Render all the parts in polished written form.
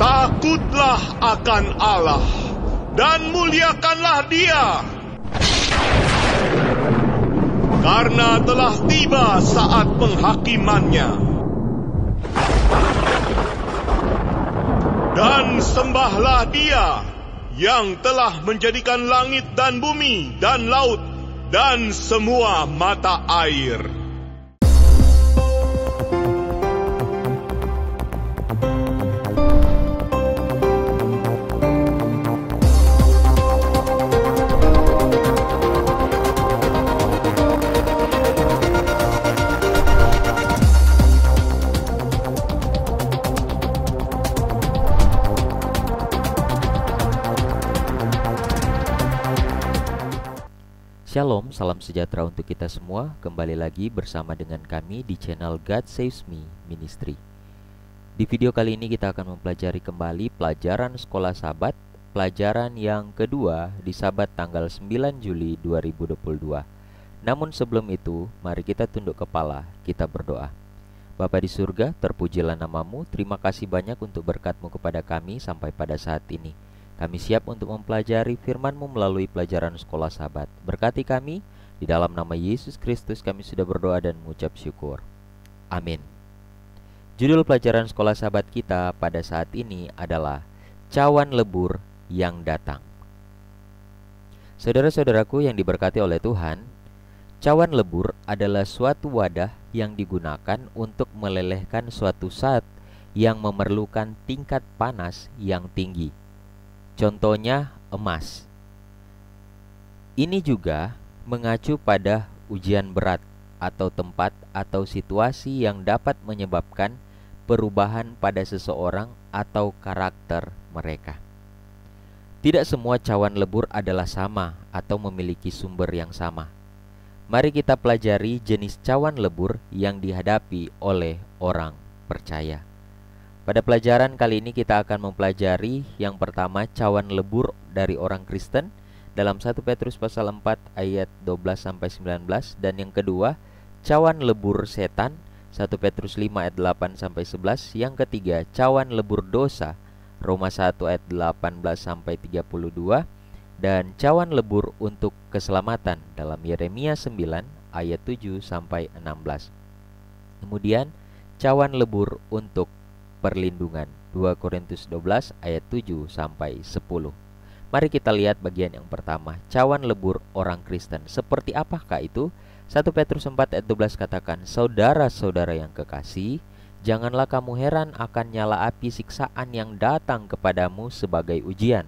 Takutlah akan Allah dan muliakanlah Dia, karena telah tiba saat penghakimannya. Dan sembahlah Dia yang telah menjadikan langit dan bumi dan laut dan semua mata air. Shalom, salam sejahtera untuk kita semua. Kembali lagi bersama dengan kami di channel God Saves Me Ministry. Di video kali ini kita akan mempelajari kembali pelajaran sekolah Sabat, pelajaran yang kedua di Sabat tanggal 9 Juli 2022. Namun sebelum itu, mari kita tunduk kepala, kita berdoa. Bapa di surga, terpujilah namamu. Terima kasih banyak untuk berkat-Mu kepada kami sampai pada saat ini. Kami siap untuk mempelajari firman-Mu melalui pelajaran sekolah Sabat. Berkati kami, di dalam nama Yesus Kristus kami sudah berdoa dan mengucap syukur. Amin. Judul pelajaran sekolah Sabat kita pada saat ini adalah Cawan Lebur yang Datang. Saudara-saudaraku yang diberkati oleh Tuhan, cawan lebur adalah suatu wadah yang digunakan untuk melelehkan suatu zat yang memerlukan tingkat panas yang tinggi. Contohnya emas. Ini juga mengacu pada ujian berat atau tempat atau situasi yang dapat menyebabkan perubahan pada seseorang atau karakter mereka. Tidak semua cawan lebur adalah sama atau memiliki sumber yang sama. Mari kita pelajari jenis cawan lebur yang dihadapi oleh orang percaya. Pada pelajaran kali ini kita akan mempelajari yang pertama cawan lebur dari orang Kristen dalam 1 Petrus pasal 4 ayat 12-19, dan yang kedua cawan lebur setan 1 Petrus 5 ayat 8-11, yang ketiga cawan lebur dosa Roma 1 ayat 18-32, dan cawan lebur untuk keselamatan dalam Yeremia 9 ayat 7-16. Kemudian cawan lebur untuk perlindungan 2 Korintus 12 ayat 7-10. Mari kita lihat bagian yang pertama, cawan lebur orang Kristen. Seperti apakah itu? 1 Petrus 4 ayat 12 katakan, saudara-saudara yang kekasih, janganlah kamu heran akan nyala api siksaan yang datang kepadamu sebagai ujian,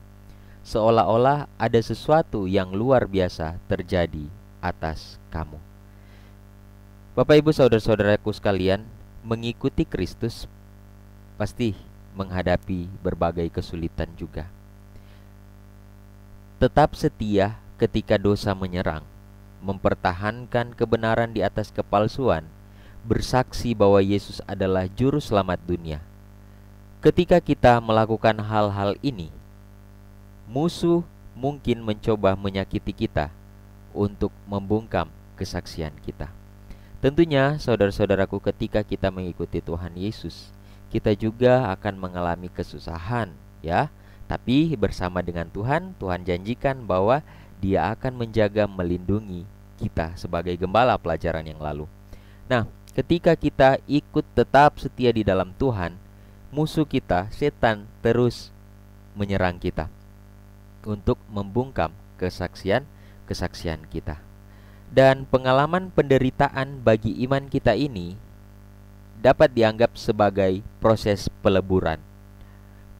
seolah-olah ada sesuatu yang luar biasa terjadi atas kamu. Bapak Ibu saudara-saudaraku sekalian, mengikuti Kristus pasti menghadapi berbagai kesulitan juga. Tetap setia ketika dosa menyerang, mempertahankan kebenaran di atas kepalsuan, bersaksi bahwa Yesus adalah juru selamat dunia. Ketika kita melakukan hal-hal ini, musuh mungkin mencoba menyakiti kita untuk membungkam kesaksian kita. Tentunya saudara-saudaraku, ketika kita mengikuti Tuhan Yesus, kita juga akan mengalami kesusahan, ya. Tapi bersama dengan Tuhan, Tuhan janjikan bahwa Dia akan menjaga, melindungi kita sebagai gembala pelajaran yang lalu. Nah, ketika kita ikut tetap setia di dalam Tuhan, musuh kita, setan, terus menyerang kita untuk membungkam kesaksian kita. Dan pengalaman penderitaan bagi iman kita ini dapat dianggap sebagai proses peleburan,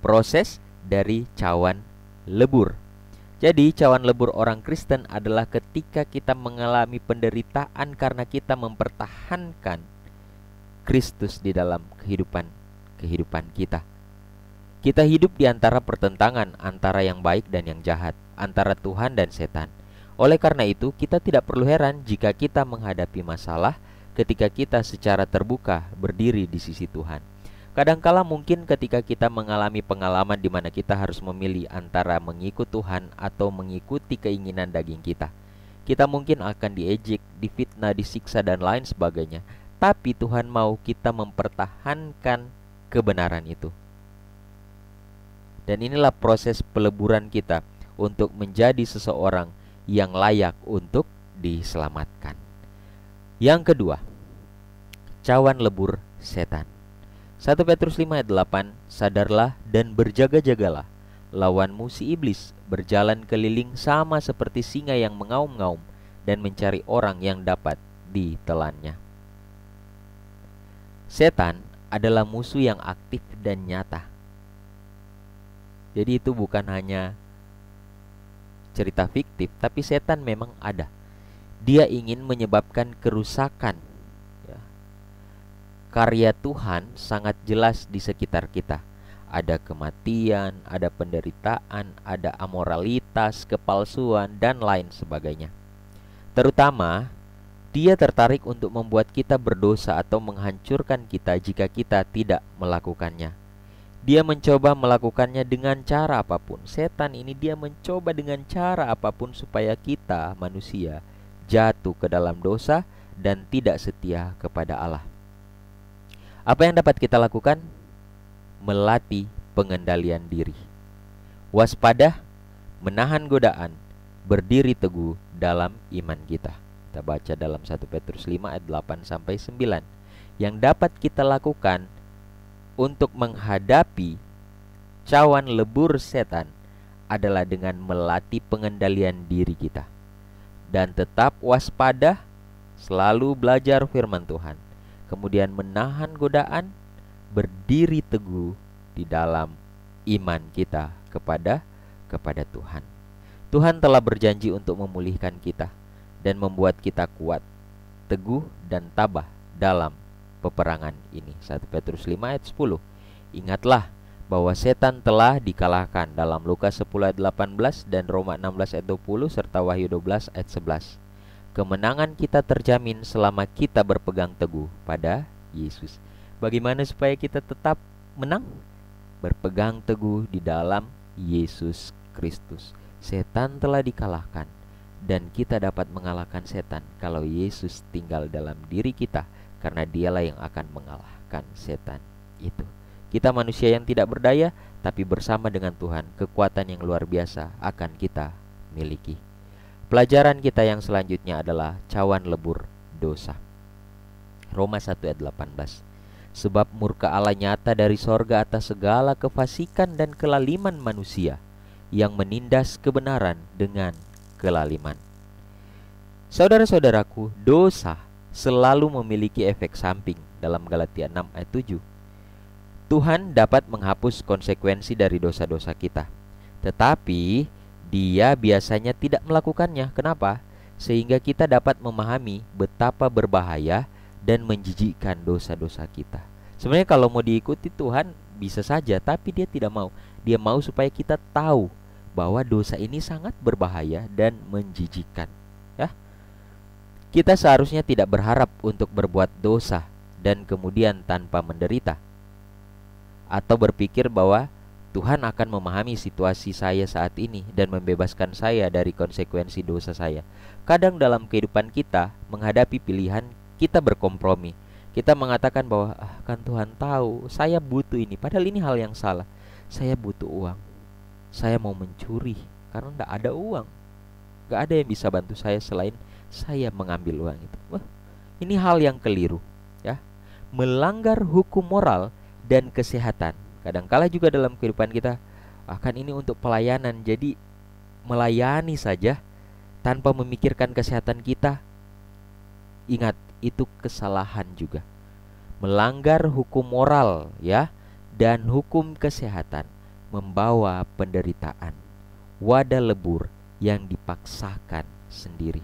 proses dari cawan lebur. Jadi cawan lebur orang Kristen adalah ketika kita mengalami penderitaan karena kita mempertahankan Kristus di dalam kehidupan kita. Kita hidup di antara pertentangan antara yang baik dan yang jahat, antara Tuhan dan setan. Oleh karena itu, kita tidak perlu heran jika kita menghadapi masalah ketika kita secara terbuka berdiri di sisi Tuhan. Kadangkala mungkin ketika kita mengalami pengalaman di mana kita harus memilih antara mengikut Tuhan atau mengikuti keinginan daging kita. Kita mungkin akan diejek, difitnah, disiksa dan lain sebagainya. Tapi Tuhan mau kita mempertahankan kebenaran itu. Dan inilah proses peleburan kita untuk menjadi seseorang yang layak untuk diselamatkan. Yang kedua, cawan lebur setan. 1 Petrus 5 ayat 8, sadarlah dan berjaga-jagalah, lawanmu si iblis berjalan keliling sama seperti singa yang mengaum-ngaum dan mencari orang yang dapat ditelannya. Setan adalah musuh yang aktif dan nyata. Jadi itu bukan hanya cerita fiktif, tapi setan memang ada. Dia ingin menyebabkan kerusakan. Karya Tuhan sangat jelas di sekitar kita. Ada kematian, ada penderitaan, ada amoralitas, kepalsuan, dan lain sebagainya. Terutama, dia tertarik untuk membuat kita berdosa atau menghancurkan kita jika kita tidak melakukannya. Dia mencoba melakukannya dengan cara apapun. Setan ini dia mencoba dengan cara apapun supaya kita, manusia, jatuh ke dalam dosa dan tidak setia kepada Allah. Apa yang dapat kita lakukan? Melatih pengendalian diri. Waspada, menahan godaan, berdiri teguh dalam iman kita. Kita baca dalam 1 Petrus 5 ayat 8 sampai 9. Yang dapat kita lakukan untuk menghadapi cawan lebur setan adalah dengan melatih pengendalian diri kita. Dan tetap waspada, selalu belajar firman Tuhan. Kemudian menahan godaan, berdiri teguh di dalam iman kita kepada Tuhan. Tuhan telah berjanji untuk memulihkan kita dan membuat kita kuat, teguh dan tabah dalam peperangan ini. 1 Petrus 5 ayat 10. Ingatlah bahwa setan telah dikalahkan dalam Lukas 10 ayat 18 dan Roma 16 ayat 20 serta Wahyu 12 ayat 11. Kemenangan kita terjamin selama kita berpegang teguh pada Yesus. Bagaimana supaya kita tetap menang? Berpegang teguh di dalam Yesus Kristus. Setan telah dikalahkan dan kita dapat mengalahkan setan kalau Yesus tinggal dalam diri kita, karena dialah yang akan mengalahkan setan itu. Kita manusia yang tidak berdaya, tapi bersama dengan Tuhan, kekuatan yang luar biasa akan kita miliki. Pelajaran kita yang selanjutnya adalah cawan lebur dosa. Roma 1 ayat 18. Sebab murka Allah nyata dari sorga atas segala kefasikan dan kelaliman manusia yang menindas kebenaran dengan kelaliman. Saudara-saudaraku, dosa selalu memiliki efek samping. Dalam Galatia 6 ayat 7. Tuhan dapat menghapus konsekuensi dari dosa-dosa kita, tetapi Dia biasanya tidak melakukannya. Kenapa? Sehingga kita dapat memahami betapa berbahaya dan menjijikkan dosa-dosa kita. Sebenarnya kalau mau diikuti Tuhan bisa saja, tapi Dia tidak mau. Dia mau supaya kita tahu bahwa dosa ini sangat berbahaya dan menjijikkan. Ya, kita seharusnya tidak berharap untuk berbuat dosa dan kemudian tanpa menderita, atau berpikir bahwa Tuhan akan memahami situasi saya saat ini dan membebaskan saya dari konsekuensi dosa saya. Kadang dalam kehidupan kita menghadapi pilihan, kita berkompromi. Kita mengatakan bahwa kan Tuhan tahu saya butuh ini, padahal ini hal yang salah. Saya butuh uang, saya mau mencuri karena tidak ada uang. Gak ada yang bisa bantu saya selain saya mengambil uang itu. Wah, ini hal yang keliru, ya. Melanggar hukum moral dan kesehatan. Kadangkala juga dalam kehidupan kita akan ini untuk pelayanan, jadi melayani saja tanpa memikirkan kesehatan kita. Ingat, itu kesalahan juga. Melanggar hukum moral, ya, dan hukum kesehatan membawa penderitaan, wadah lebur yang dipaksakan sendiri.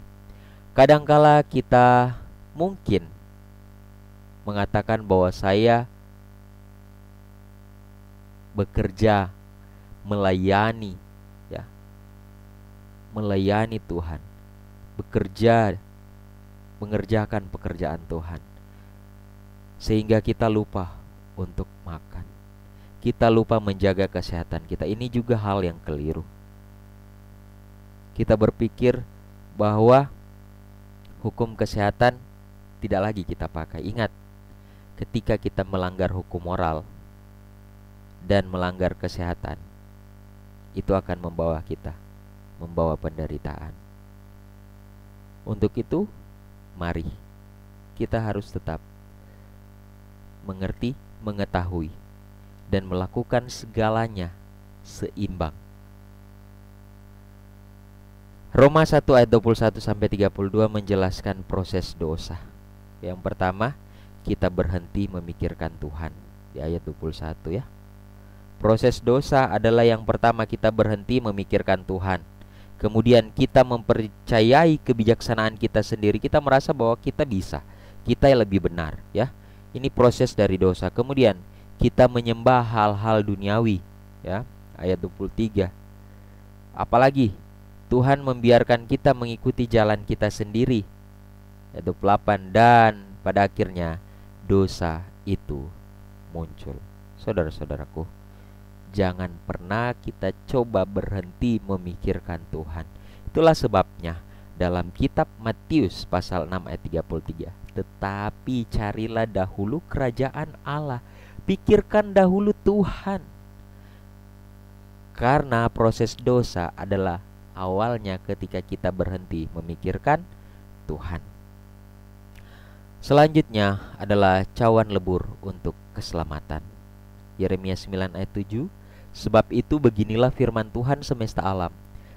Kadangkala kita mungkin mengatakan bahwa saya bekerja melayani, ya, melayani Tuhan, bekerja mengerjakan pekerjaan Tuhan, sehingga kita lupa untuk makan, kita lupa menjaga kesehatan kita. Ini juga hal yang keliru. Kita berpikir bahwa hukum kesehatan tidak lagi kita pakai. Ingat, ketika kita melanggar hukum moral, dan melanggar kesehatan, itu akan membawa penderitaan. Untuk itu, mari kita harus tetap mengerti, mengetahui, dan melakukan segalanya seimbang. Roma 1 ayat 21-32 menjelaskan proses dosa. Yang pertama, kita berhenti memikirkan Tuhan di ayat 21 ya. Proses dosa adalah yang pertama kita berhenti memikirkan Tuhan. Kemudian kita mempercayai kebijaksanaan kita sendiri. Kita merasa bahwa kita bisa, kita yang lebih benar ya. Ini proses dari dosa. Kemudian kita menyembah hal-hal duniawi ya, ayat 23. Apalagi Tuhan membiarkan kita mengikuti jalan kita sendiri, ayat 28. Dan pada akhirnya dosa itu muncul. Saudara-saudaraku, jangan pernah kita coba berhenti memikirkan Tuhan. Itulah sebabnya dalam kitab Matius pasal 6 ayat 33, tetapi carilah dahulu kerajaan Allah, pikirkan dahulu Tuhan. Karena proses dosa adalah awalnya ketika kita berhenti memikirkan Tuhan. Selanjutnya adalah cawan lebur untuk keselamatan. Yeremia 9 ayat 7, sebab itu beginilah firman Tuhan semesta alam,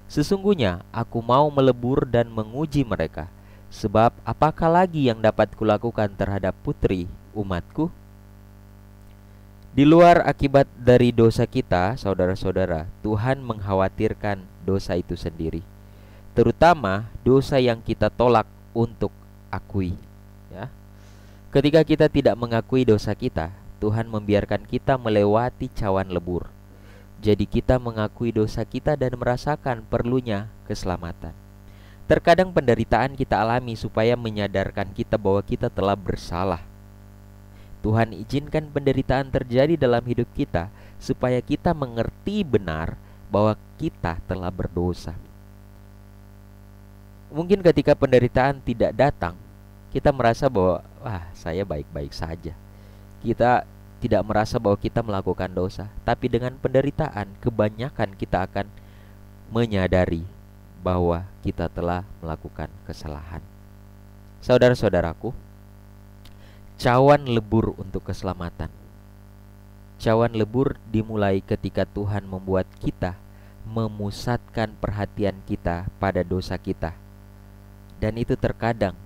sesungguhnya aku mau melebur dan menguji mereka, sebab apakah lagi yang dapat kulakukan terhadap putri umatku? Di luar akibat dari dosa kita, saudara-saudara, Tuhan mengkhawatirkan dosa itu sendiri, terutama dosa yang kita tolak untuk akui ya. Ketika kita tidak mengakui dosa kita, Tuhan membiarkan kita melewati cawan lebur. Jadi kita mengakui dosa kita dan merasakan perlunya keselamatan. Terkadang penderitaan kita alami supaya menyadarkan kita bahwa kita telah bersalah. Tuhan izinkan penderitaan terjadi dalam hidup kita supaya kita mengerti benar bahwa kita telah berdosa. Mungkin ketika penderitaan tidak datang, kita merasa bahwa saya baik-baik saja. Kita tidak merasa bahwa kita melakukan dosa. Tapi dengan penderitaan, kebanyakan kita akan menyadari bahwa kita telah melakukan kesalahan. Saudara-saudaraku, cawan lebur untuk keselamatan. Cawan lebur dimulai ketika Tuhan membuat kita memusatkan perhatian kita pada dosa kita. Dan itu terkadang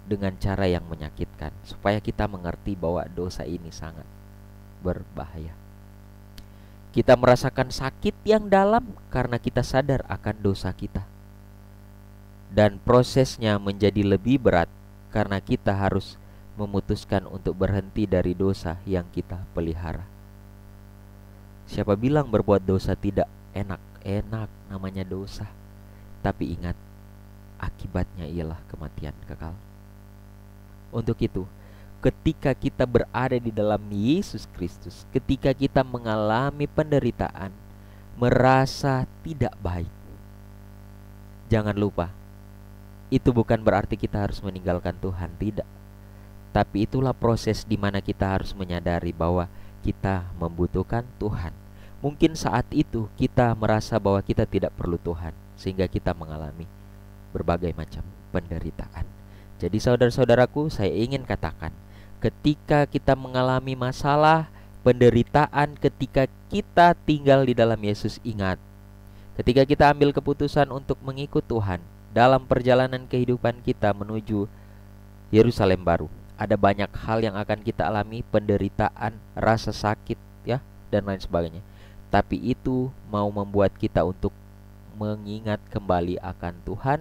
dengan cara yang menyakitkan, supaya kita mengerti bahwa dosa ini sangat berbahaya. Kita merasakan sakit yang dalam karena kita sadar akan dosa kita. Dan prosesnya menjadi lebih berat karena kita harus memutuskan untuk berhenti dari dosa yang kita pelihara. Siapa bilang berbuat dosa tidak enak? Enak, namanya dosa. Tapi ingat, akibatnya ialah kematian kekal. Untuk itu, ketika kita berada di dalam Yesus Kristus, ketika kita mengalami penderitaan, merasa tidak baik, jangan lupa, itu bukan berarti kita harus meninggalkan Tuhan, tidak. Tapi itulah proses di mana kita harus menyadari bahwa kita membutuhkan Tuhan. Mungkin saat itu kita merasa bahwa kita tidak perlu Tuhan, sehingga kita mengalami berbagai macam penderitaan. Jadi saudara-saudaraku, saya ingin katakan, ketika kita mengalami masalah, penderitaan, ketika kita tinggal di dalam Yesus, ingat, ketika kita ambil keputusan untuk mengikut Tuhan dalam perjalanan kehidupan kita menuju Yerusalem baru, ada banyak hal yang akan kita alami, penderitaan, rasa sakit ya, dan lain sebagainya. Tapi itu mau membuat kita untuk mengingat kembali akan Tuhan,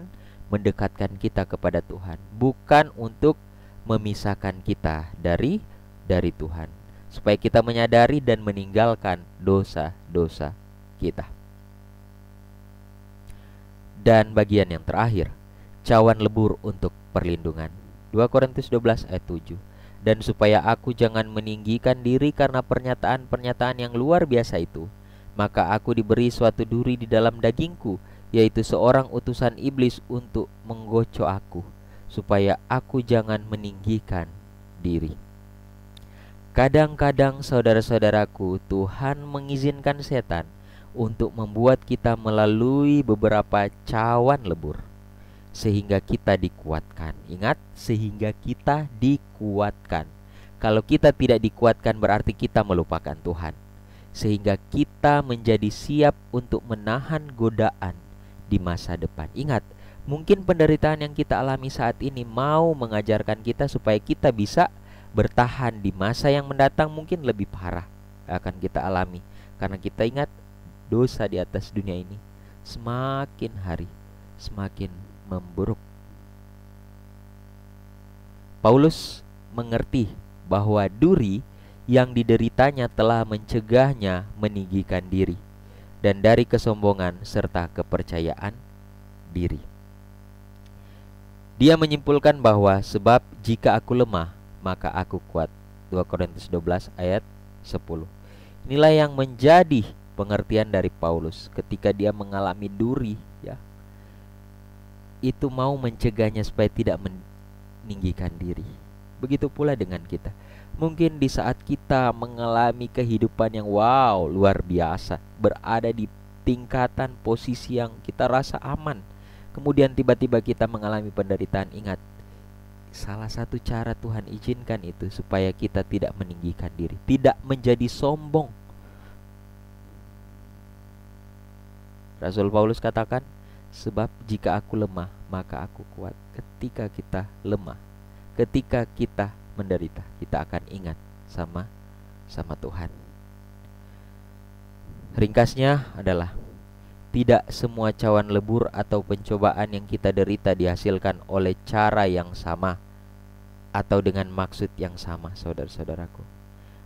mendekatkan kita kepada Tuhan, bukan untuk memisahkan kita dari Tuhan, supaya kita menyadari dan meninggalkan dosa-dosa kita. Dan bagian yang terakhir, cawan lebur untuk perlindungan. 2 Korintus 12 ayat 7. Dan supaya aku jangan meninggikan diri karena pernyataan-pernyataan yang luar biasa itu, maka aku diberi suatu duri di dalam dagingku, yaitu seorang utusan iblis untuk menggocok aku, supaya aku jangan meninggikan diri. Kadang-kadang saudara-saudaraku, Tuhan mengizinkan setan untuk membuat kita melalui beberapa cawan lebur, sehingga kita dikuatkan. Ingat, sehingga kita dikuatkan. Kalau kita tidak dikuatkan berarti kita melupakan Tuhan, sehingga kita menjadi siap untuk menahan godaan di masa depan. Ingat, mungkin penderitaan yang kita alami saat ini mau mengajarkan kita supaya kita bisa bertahan di masa yang mendatang. Mungkin lebih parah akan kita alami, karena kita ingat dosa di atas dunia ini semakin hari semakin memburuk. Paulus mengerti bahwa duri yang dideritanya telah mencegahnya meninggikan diri dan dari kesombongan serta kepercayaan diri. Dia menyimpulkan bahwa sebab jika aku lemah maka aku kuat. 2 Korintus 12 ayat 10. Inilah yang menjadi pengertian dari Paulus ketika dia mengalami duri, ya. Itu mau mencegahnya supaya tidak meninggikan diri. Begitu pula dengan kita. Mungkin di saat kita mengalami kehidupan yang luar biasa, berada di tingkatan posisi yang kita rasa aman, kemudian tiba-tiba kita mengalami penderitaan. Ingat, salah satu cara Tuhan izinkan itu supaya kita tidak meninggikan diri, tidak menjadi sombong. Rasul Paulus katakan, sebab jika aku lemah, maka aku kuat. Ketika kita lemah, ketika kita menderita, kita akan ingat sama Tuhan. Ringkasnya adalah, tidak semua cawan lebur atau pencobaan yang kita derita dihasilkan oleh cara yang sama atau dengan maksud yang sama, saudara-saudaraku.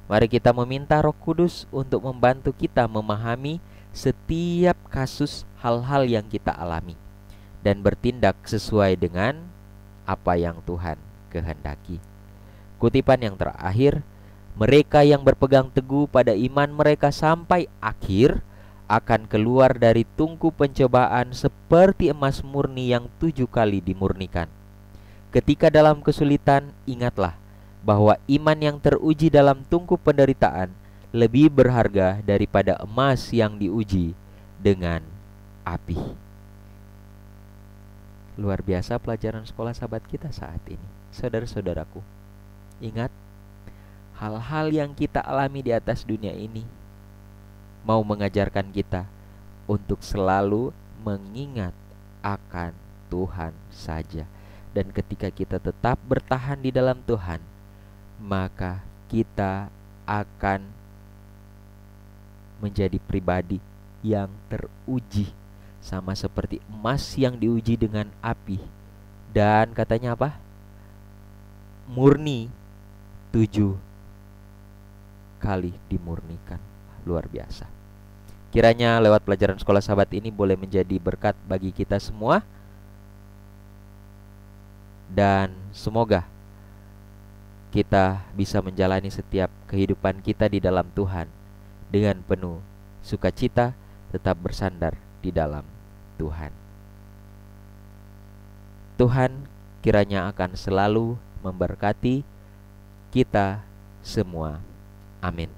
Mari kita meminta Roh Kudus untuk membantu kita memahami setiap kasus hal-hal yang kita alami dan bertindak sesuai dengan apa yang Tuhan kehendaki. Kutipan yang terakhir, mereka yang berpegang teguh pada iman mereka sampai akhir akan keluar dari tungku pencobaan seperti emas murni yang 7 kali dimurnikan. Ketika dalam kesulitan, ingatlah bahwa iman yang teruji dalam tungku penderitaan lebih berharga daripada emas yang diuji dengan api. Luar biasa pelajaran sekolah sahabat kita saat ini. Saudara-saudaraku, ingat, hal-hal yang kita alami di atas dunia ini mau mengajarkan kita untuk selalu mengingat akan Tuhan saja. Dan ketika kita tetap bertahan di dalam Tuhan, maka kita akan menjadi pribadi yang teruji, sama seperti emas yang diuji dengan api. Dan katanya apa? Murni 7 kali dimurnikan. Luar biasa. Kiranya lewat pelajaran sekolah sahabat ini boleh menjadi berkat bagi kita semua, dan semoga kita bisa menjalani setiap kehidupan kita di dalam Tuhan dengan penuh sukacita, tetap bersandar di dalam Tuhan. Tuhan kiranya akan selalu memberkati kita semua. Amin.